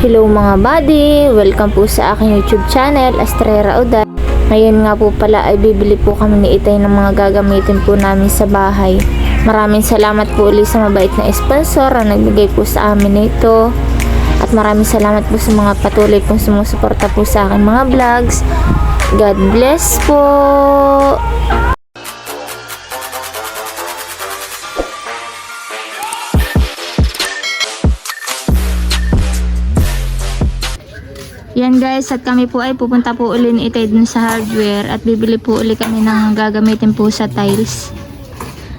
Hello mga buddy! Welcome po sa aking YouTube channel, Astrera Uday. Ngayon nga po pala ay bibili po kami ni Itay ng mga gagamitin po namin sa bahay. Maraming salamat po ulit sa mabait na sponsor na nagbigay po sa amin nito. At maraming salamat po sa mga patuloy pong sumusuporta po sa aking mga vlogs. God bless po! Yan guys, at kami po ay pupunta po uli ni Itay dun sa hardware at bibili po uli kami ng gagamitin po sa tiles.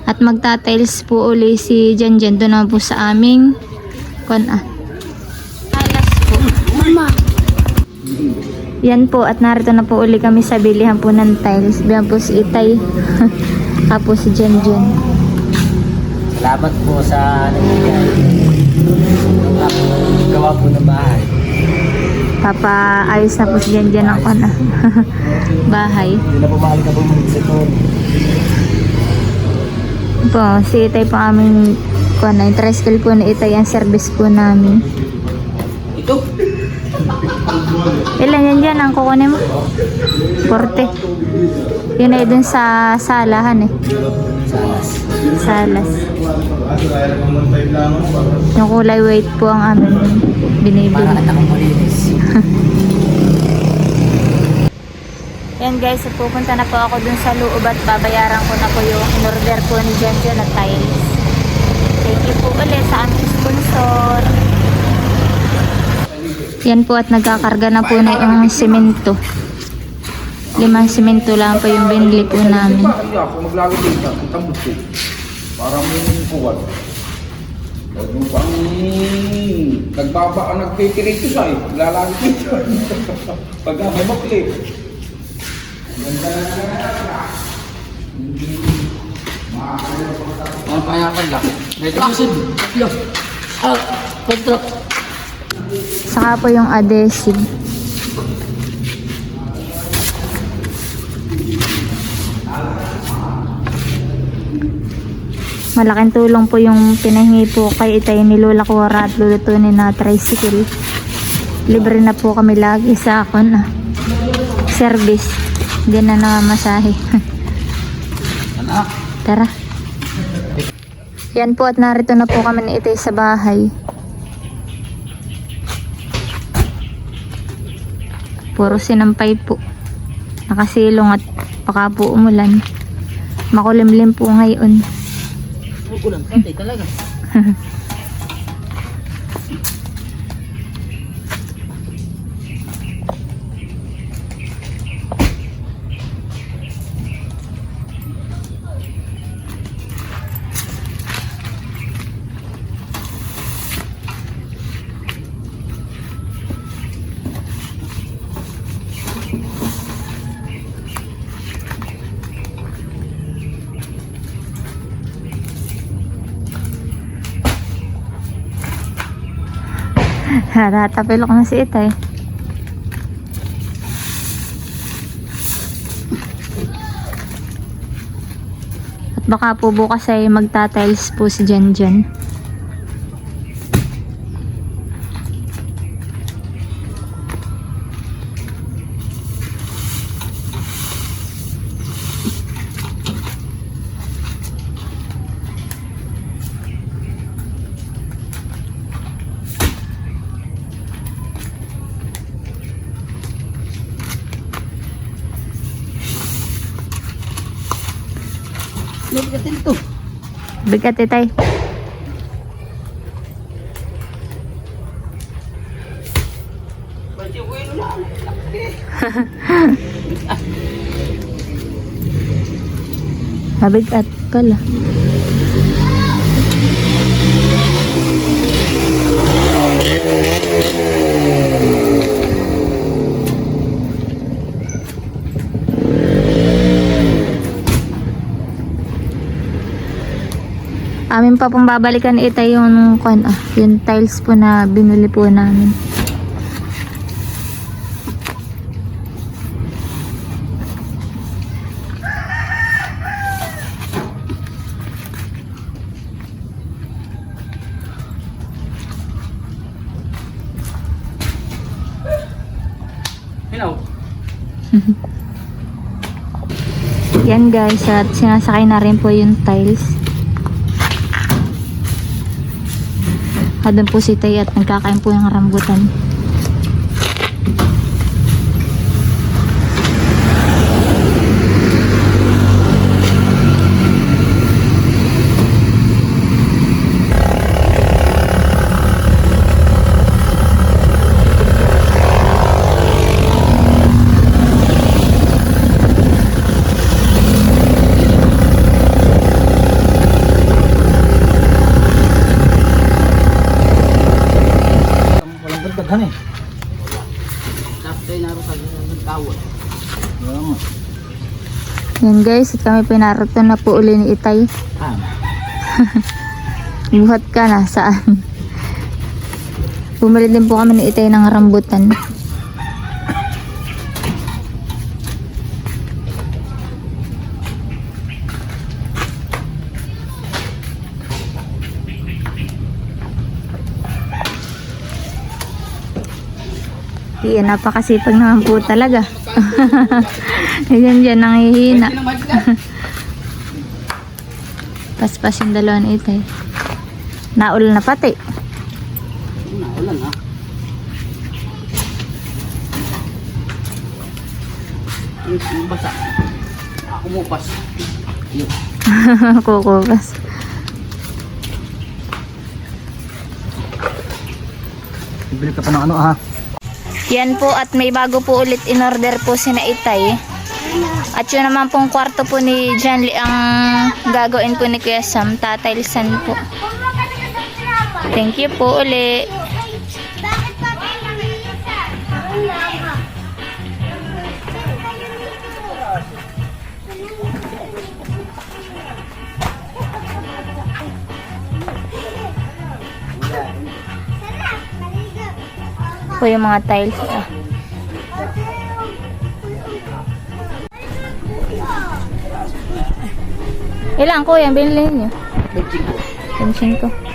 At magta-tiles po uli si Janjan doon naman po sa aming tiles po. Yan po, at narito na po uli kami sa bilihan po ng tiles. Biyan po si Itay tapos si Janjan. Salamat po sa gawa po ng bahay. Papaayos na po si Janjan ng bahay. Hindi na po mahal ka po mag-ito. Po, si Itay po aming yung tricycle po ni Itay ang service po namin. Ito? Ilan yan dyan ang kukunin mo? 40. Yun ay dun sa salahan eh. Salas. Yung kulay white po ang amin binibili. Para akong malinis. Yan guys, at pupunta na po ako dun sa loob at babayaran ko na po yung in-order po ni Janjan na tiles. Thank you po ulit sa aming sponsor. Yan po, at nagkakarga na po na yung simento. 5 simento lang po yung binili po namin. Ako maglagay dito, tambot ko. Para may kuwan. Huwag mo pang nagbaba ka nagpipirito sa eh. Lalagay dito. Pagka may maklik. Ang payakan lang. Retrosin. Contract. Saka po yung adhesive. Malaking tulong po yung pinahingi po kay Itay ni Lola Cora at lulutunin na tricycle. Libre na po kami lagi sa service. Hindi na namamasahe. Anak. Tara. Yan po, at narito na po kami ni Itay sa bahay. Puro sinampay po. Nakasilong at baka po umulan. Makulimlim po ngayon. Ulan, patay talaga. Tatapilok na si Itay. At baka po bukas ay magta-tiles po si Janjan. Bigatin to. Bigat Itay. Mabigat pala. Amin pa pong babalikan Itay yung yung tiles po na binili po namin. Hello. Yan guys, at sinasakay na rin po yung tiles. Doon po si Tay at nagkakain po ng rambutan. Walang dagdagan eh. Dapat tayo naroon sa tawad. Yan guys, at kami pinarato na po uli ni Itay. Ah. Buhat ka na, saan? Bumili din po kami ni Itay ng rambutan. Yan, napakasipag naman po talaga. Ayan dyan, nangihina. Paspas yung dalawa ni Itay. Naulan na pati. Ulan ha. Yung basa. Ako mupas. Yun. Kukupas. Bibili ka pa ng ano ha. Yan po, at may bago po ulit in order po si na Itay. At yun naman pong kwarto po ni Janly ang gagawin po ni Kuya Sam. Tatailsan po. Thank you po uli. Po yung mga tiles. Ilan kuya? Bilhin niyo. 25.